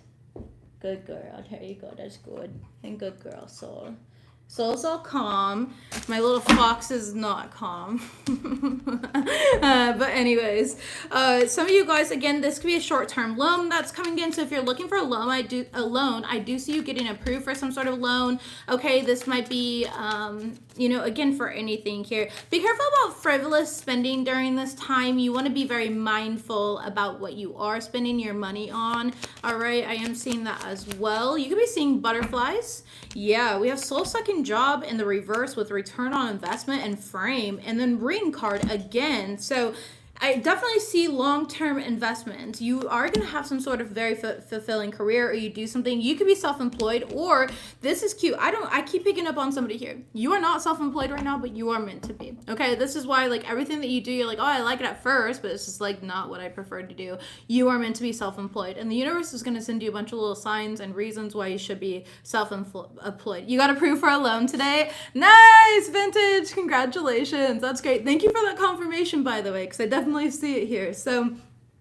Good girl. There you go. That's good. And good girl, Soul. Soul's all calm. My little fox is not calm. But anyways, some of you guys, again, this could be a short-term loan that's coming in. So if you're looking for a loan, I do see you getting approved for some sort of loan. Okay, this might be, you know, again, for anything here. Be careful about frivolous spending during this time. You want to be very mindful about what you are spending your money on. All right, I am seeing that as well. You could be seeing butterflies. Yeah, we have soul-sucking job in the reverse with return on investment and frame, and then ring card again. So I definitely see long-term investments. You are going to have some sort of very fulfilling career, or you do something. You could be self-employed, or this is cute. I keep picking up on somebody here. You are not self-employed right now, but you are meant to be. Okay, this is why like everything that you do, you're like, oh, I like it at first, but it's just like not what I prefer to do. You are meant to be self-employed, and the universe is going to send you a bunch of little signs and reasons why you should be self-employed. You got approved for a loan today. Nice, vintage. Congratulations. That's great. Thank you for that confirmation, by the way, because I definitely see it here. So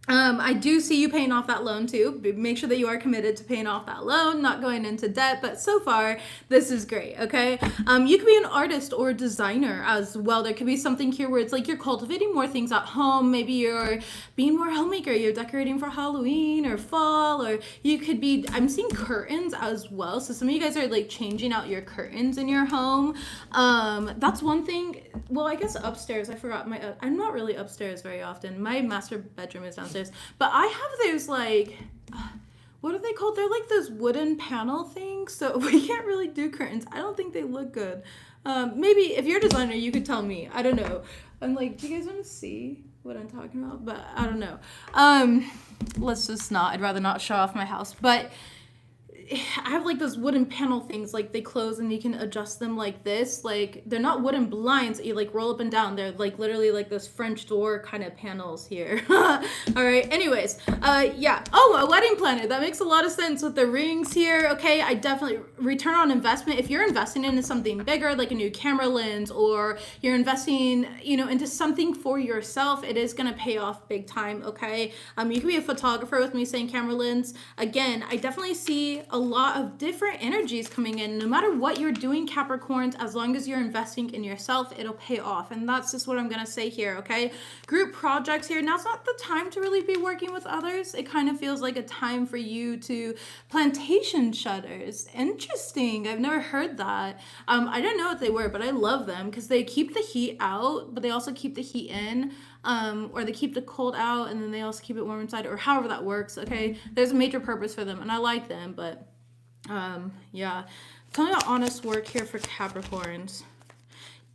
I do see you paying off that loan too. Make sure that you are committed to paying off that loan, not going into debt, but so far this is great. Okay. You could be an artist or a designer as well. There could be something here where it's like you're cultivating more things at home. Maybe you're being more homemaker. You're decorating for Halloween or fall, or you could be, I'm seeing curtains as well. So some of you guys are like changing out your curtains in your home. That's one thing. Well, I guess upstairs, I forgot I'm not really upstairs very often. My master bedroom is downstairs. But I have those like, what are they called? They're like those wooden panel things. So we can't really do curtains. I don't think they look good. Maybe if you're a designer, you could tell me. I don't know. I'm like, do you guys want to see what I'm talking about? But I don't know. Let's just not. I'd rather not show off my house. But I have like those wooden panel things, like they close and you can adjust them like this. Like they're not wooden blinds that you like roll up and down. They're like literally like those French door kind of panels here. All right. Anyways, yeah. Oh, a wedding planner. That makes a lot of sense with the rings here. Okay. I definitely return on investment. If you're investing into something bigger, like a new camera lens, or you're investing, you know, into something for yourself, it is going to pay off big time. Okay. You can be a photographer with me saying camera lens. Again, I definitely see a lot of different energies coming in. No matter what you're doing, Capricorns, as long as you're investing in yourself, it'll pay off. And that's just what I'm going to say here, okay? Group projects here. Now's not the time to really be working with others. It kind of feels like a time for you to plantation shutters. Interesting. I've never heard that. I didn't know what they were, but I love them because they keep the heat out, but they also keep the heat in. Or they keep the cold out and then they also keep it warm inside, or however that works. Okay, there's a major purpose for them and I like them, but yeah. Tell me about honest work here for Capricorns.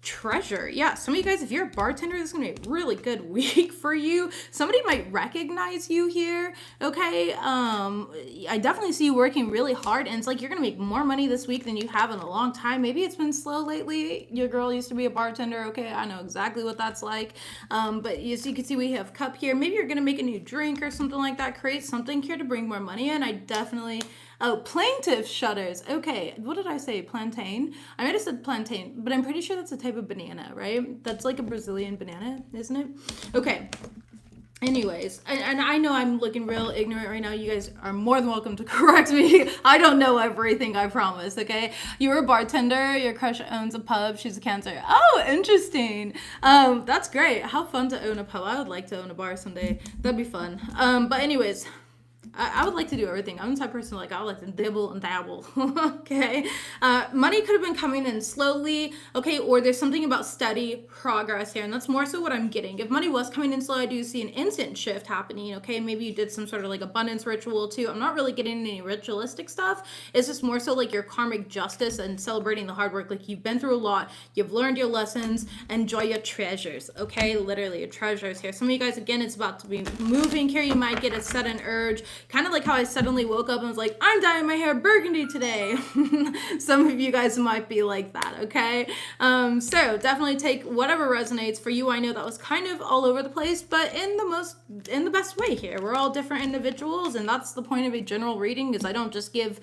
Treasure. Yeah, some of you guys, if you're a bartender, this is gonna be a really good week for you. Somebody might recognize you here. Okay. I definitely see you working really hard, and it's like you're gonna make more money this week than you have in a long time. Maybe it's been slow lately. Your girl used to be a bartender. Okay, I know exactly what that's like. But you can see we have cup here. Maybe you're gonna make a new drink or something like that. Create something here to bring more money in. I definitely. Oh, plaintiff shutters. Okay, what did I say? Plantain? I might have said plantain, but I'm pretty sure that's a type of banana, right? That's like a Brazilian banana, isn't it? Okay. Anyways, and I know I'm looking real ignorant right now. You guys are more than welcome to correct me. I don't know everything, I promise, okay? You're a bartender, your crush owns a pub, she's a Cancer. Oh, interesting. That's great. How fun to own a pub. I would like to own a bar someday. That'd be fun. But anyways, I would like to do everything. I'm the type of person like I would like to dibble and dabble. Okay. Money could have been coming in slowly. Okay. Or there's something about steady progress here. And that's more so what I'm getting. If money was coming in slow, I do see an instant shift happening. Okay. Maybe you did some sort of like abundance ritual too. I'm not really getting any ritualistic stuff. It's just more so like your karmic justice and celebrating the hard work. Like you've been through a lot. You've learned your lessons. Enjoy your treasures. Okay. Literally your treasures here. Some of you guys, again, it's about to be moving here. You might get a sudden urge, kind of like how I suddenly woke up and was like, I'm dyeing my hair burgundy today. Some of you guys might be like that. Okay. So definitely take whatever resonates for you. I know that was kind of all over the place, but in the best way here. We're all different individuals, and that's the point of a general reading, is I don't just give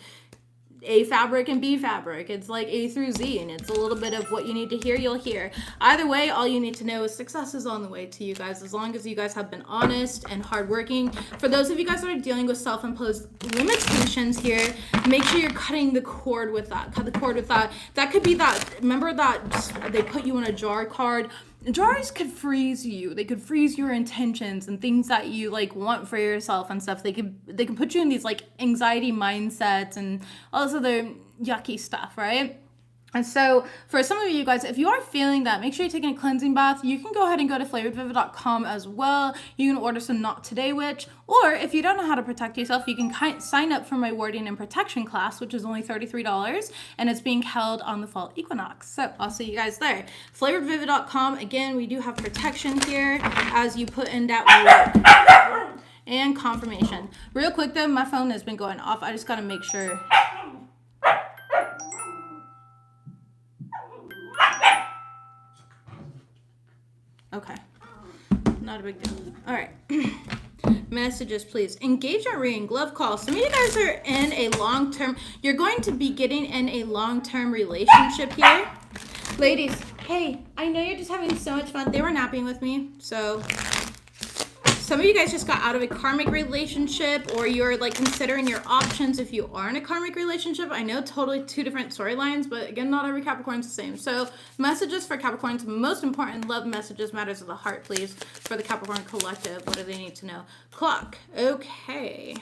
A fabric and B fabric. It's like A through Z, and it's a little bit of what you need to hear, you'll hear. Either way, all you need to know is success is on the way to you guys, as long as you guys have been honest and hardworking. For those of you guys that are dealing with self-imposed limitations here, make sure you're cutting the cord with that. Cut the cord with that. That could be that, remember that they put you in a jar card? Jars could freeze you. They could freeze your intentions and things that you like want for yourself and stuff. They can put you in these like anxiety mindsets and all this other yucky stuff, right? And so for some of you guys, if you are feeling that, make sure you're taking a cleansing bath. You can go ahead and go to FlavoredVivid.com as well. You can order some Not Today Witch. Or if you don't know how to protect yourself, you can sign up for my warding and protection class, which is only $33. And it's being held on the fall equinox. So I'll see you guys there. FlavoredVivid.com. Again, we do have protection here as you put in that work. And confirmation. Real quick though, my phone has been going off. I just got to make sure. Okay, not a big deal. All right. Messages, please. Engagement reading, glove call. Some of you guys are in a long-term, you're going to be getting in a long-term relationship here. Ladies, hey, I know you're just having so much fun. They were napping with me, so some of you guys just got out of a karmic relationship, or you're like considering your options if you are in a karmic relationship. I know totally two different storylines, but again, not every Capricorn's the same. So messages for Capricorns, most important love messages, matters of the heart, please, for the Capricorn collective. What do they need to know? Clock. Okay.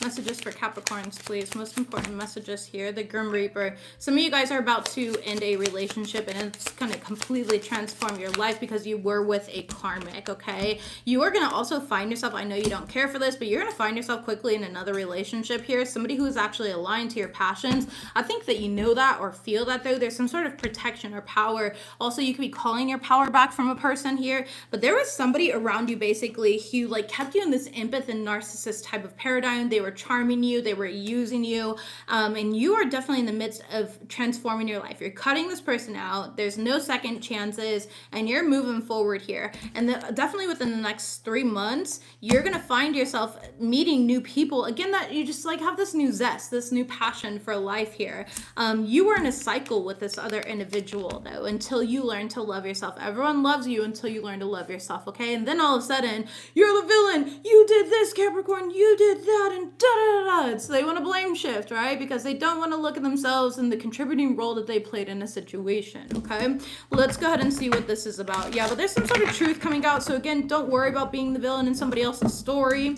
Messages for Capricorns, please. Most important messages here. The Grim Reaper. Some of you guys are about to end a relationship, and it's going to completely transform your life because you were with a karmic, okay? You are going to also find yourself, I know you don't care for this, but you're going to find yourself quickly in another relationship here. Somebody who is actually aligned to your passions. I think that you know that or feel that, though. There's some sort of protection or power. Also, you could be calling your power back from a person here, but there was somebody around you basically who like kept you in this empath and narcissist type of paradigm. They were charming you, they were using you, and you are definitely in the midst of transforming your life. You're cutting this person out. There's no second chances, and you're moving forward here. And definitely within the next 3 months, you're gonna find yourself meeting new people again, that you just like have this new zest, this new passion for life here. You were in a cycle with this other individual though, until you learn to love yourself. Everyone loves you until you learn to love yourself, okay? And then all of a sudden, you're the villain. You did this, Capricorn. You did that, and da-da-da-da. So they want to blame shift, right? Because they don't want to look at themselves and the contributing role that they played in a situation, okay? Let's go ahead and see what this is about. Yeah, but there's some sort of truth coming out. So again, don't worry about being the villain in somebody else's story.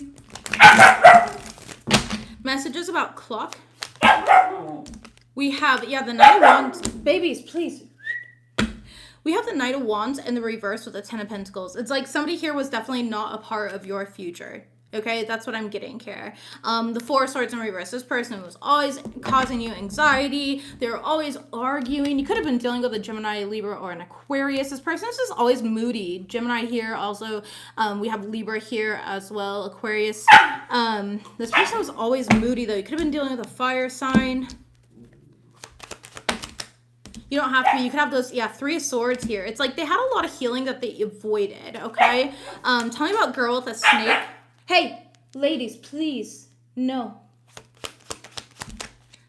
Messages about clock. We have, yeah, the Knight of Wands. Babies, please. We have the Knight of Wands in the reverse with the Ten of Pentacles. It's like somebody here was definitely not a part of your future. Okay, that's what I'm getting here. The Four of Swords in reverse. This person was always causing you anxiety. They were always arguing. You could have been dealing with a Gemini, Libra, or an Aquarius. This person is just always moody. Gemini here also. We have Libra here as well. Aquarius. This person was always moody though. You could have been dealing with a fire sign. You don't have to. You could have those, yeah, Three of Swords here. It's like they had a lot of healing that they avoided, okay? Tell me about girl with a snake. Hey, ladies, please. No.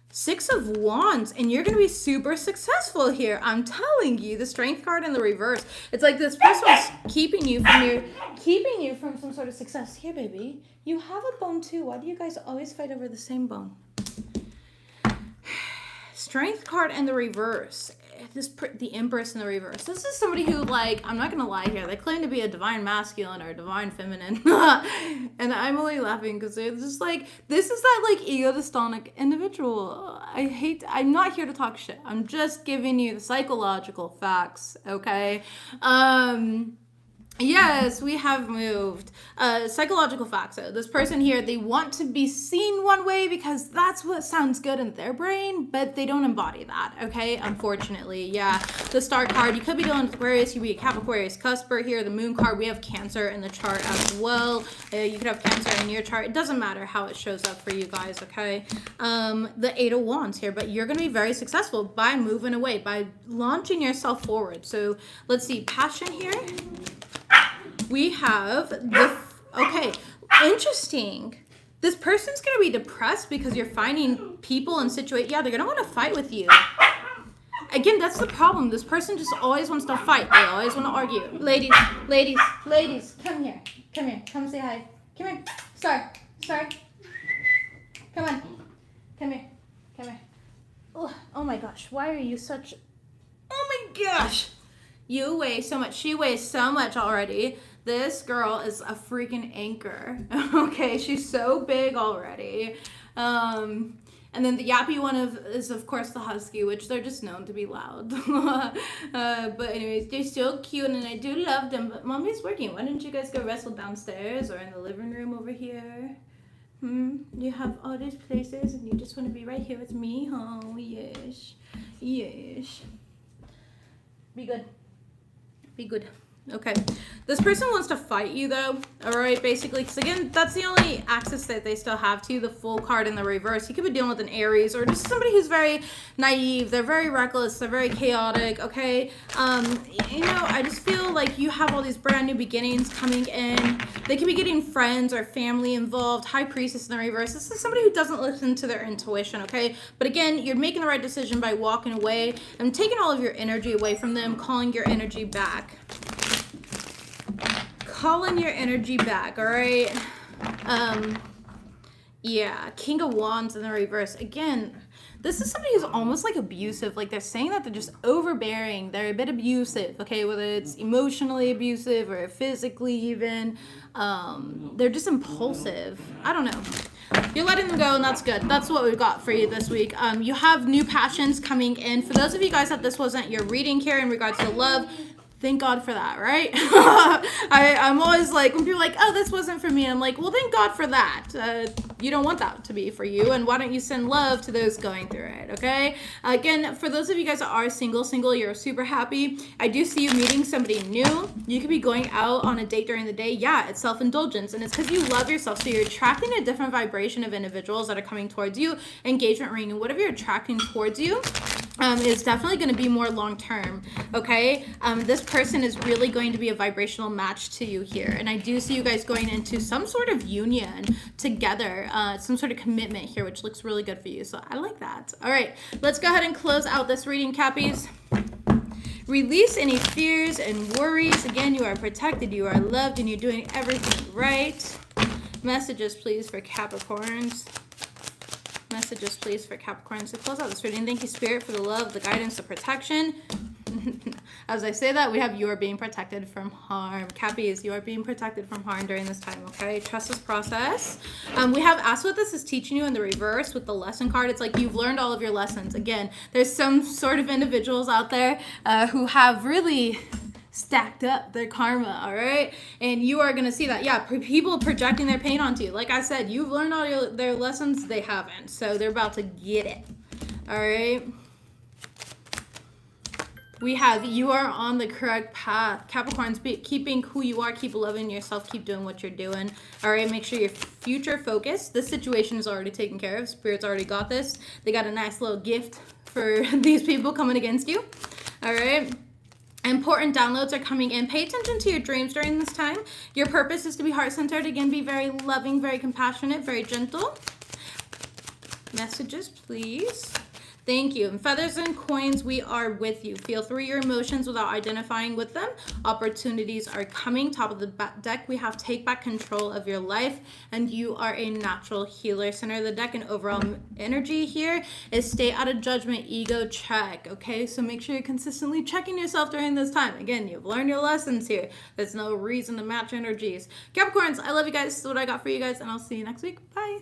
Six of Wands, and you're going to be super successful here. I'm telling you, the Strength card in the reverse. It's like this person is keeping you from some sort of success. Here, baby, you have a bone too. Why do you guys always fight over the same bone? Strength card in the reverse. the Empress in the reverse. This is somebody who, like, I'm not gonna lie here, they claim to be a divine masculine or a divine feminine. And I'm only laughing because they're just like, this is that like egotistic individual. I'm not here to talk shit. I'm just giving you the psychological facts, okay? Yes, we have moved. Psychological facts. So this person here, they want to be seen one way because that's what sounds good in their brain, but they don't embody that, okay? Unfortunately, yeah. The star card, you could be dealing with Aquarius, you could be a Capricorn cusper here. The moon card, we have Cancer in the chart as well. You could have Cancer in your chart. It doesn't matter how it shows up for you guys, okay? The Eight of Wands here, but you're going to be very successful by moving away, by launching yourself forward. So let's see, passion here. We have the, okay, interesting. This person's going to be depressed because you're finding people and situations. Yeah, they're going to want to fight with you. Again, that's the problem. This person just always wants to fight. They always want to argue. Ladies, come here. Come here. Come say hi. Come here. Star. Come on. Come here. Oh my gosh. Why are you such... Oh my gosh. You weigh so much. She weighs so much already. This girl is a freaking anchor. Okay, she's so big already. And then the yappy one is of course the husky, which they're just known to be loud. But anyways, they're so cute and I do love them. But mommy's working. Why don't you guys go wrestle downstairs or in the living room over here? You have all these places and you just want to be right here with me? Oh, yes. Be good. Okay. This person wants to fight you though. Alright, basically. Because again, that's the only access that they still have to you. The Fool card in the reverse. You could be dealing with an Aries or just somebody who's very naive. They're very reckless. They're very chaotic. Okay. I just feel like you have all these brand new beginnings coming in. They could be getting friends or family involved. High Priestess in the reverse. This is somebody who doesn't listen to their intuition. Okay. But again, you're making the right decision by walking away and taking all of your energy away from them, calling your energy back. Calling your energy back, all right? Yeah, King of Wands in the reverse. Again, this is somebody who's almost like abusive. Like they're saying that they're just overbearing. They're a bit abusive, okay? Whether it's emotionally abusive or physically even. They're just impulsive. I don't know. You're letting them go and that's good. That's what we've got for you this week. You have new passions coming in. For those of you guys that this wasn't your reading here in regards to love, thank God for that, right? I'm always like, when people are like, oh, this wasn't for me, I'm like, well, thank God for that. You don't want that to be for you, and why don't you send love to those going through it, okay? Again, for those of you guys that are single, you're super happy. I do see you meeting somebody new. You could be going out on a date during the day. Yeah, it's self-indulgence, and it's because you love yourself, so you're attracting a different vibration of individuals that are coming towards you. Engagement ring, and whatever you're attracting towards you is definitely going to be more long-term, okay? This person is really going to be a vibrational match to you here, and I do see you guys going into some sort of union together, some sort of commitment here, which looks really good for you, so I like that. All right, let's go ahead and close out this reading, Cappies. Release any fears and worries. Again, you are protected, you are loved, and you're doing everything right. Messages, please, for Capricorns. Messages, please, for Capricorns to close out this reading. Thank you, Spirit, for the love, the guidance, the protection. As I say that, we have you are being protected from harm. Cappies, you are being protected from harm during this time, okay? Trust this process. We have ask what this is teaching you in the reverse with the lesson card. It's like you've learned all of your lessons. Again, there's some sort of individuals out there who have really stacked up their karma, all right? And you are going to see that. Yeah, people projecting their pain onto you. Like I said, you've learned all their lessons. They haven't. So they're about to get it, all right? We have you are on the correct path. Capricorns, keeping who you are, keep loving yourself, keep doing what you're doing. All right, make sure you're future focused. This situation is already taken care of. Spirit's already got this. They got a nice little gift for these people coming against you. All right. Important downloads are coming in. Pay attention to your dreams during this time. Your purpose is to be heart-centered. Again, be very loving, very compassionate, very gentle. Messages, please. Thank you. And feathers and coins, we are with you. Feel through your emotions without identifying with them. Opportunities are coming. Top of the deck, we have take back control of your life, and you are a natural healer. Center of the deck and overall energy here is stay out of judgment, ego check. Okay, so make sure you're consistently checking yourself during this time. Again, you've learned your lessons here. There's no reason to match energies. Capricorns, I love you guys. This is what I got for you guys, and I'll see you next week. Bye.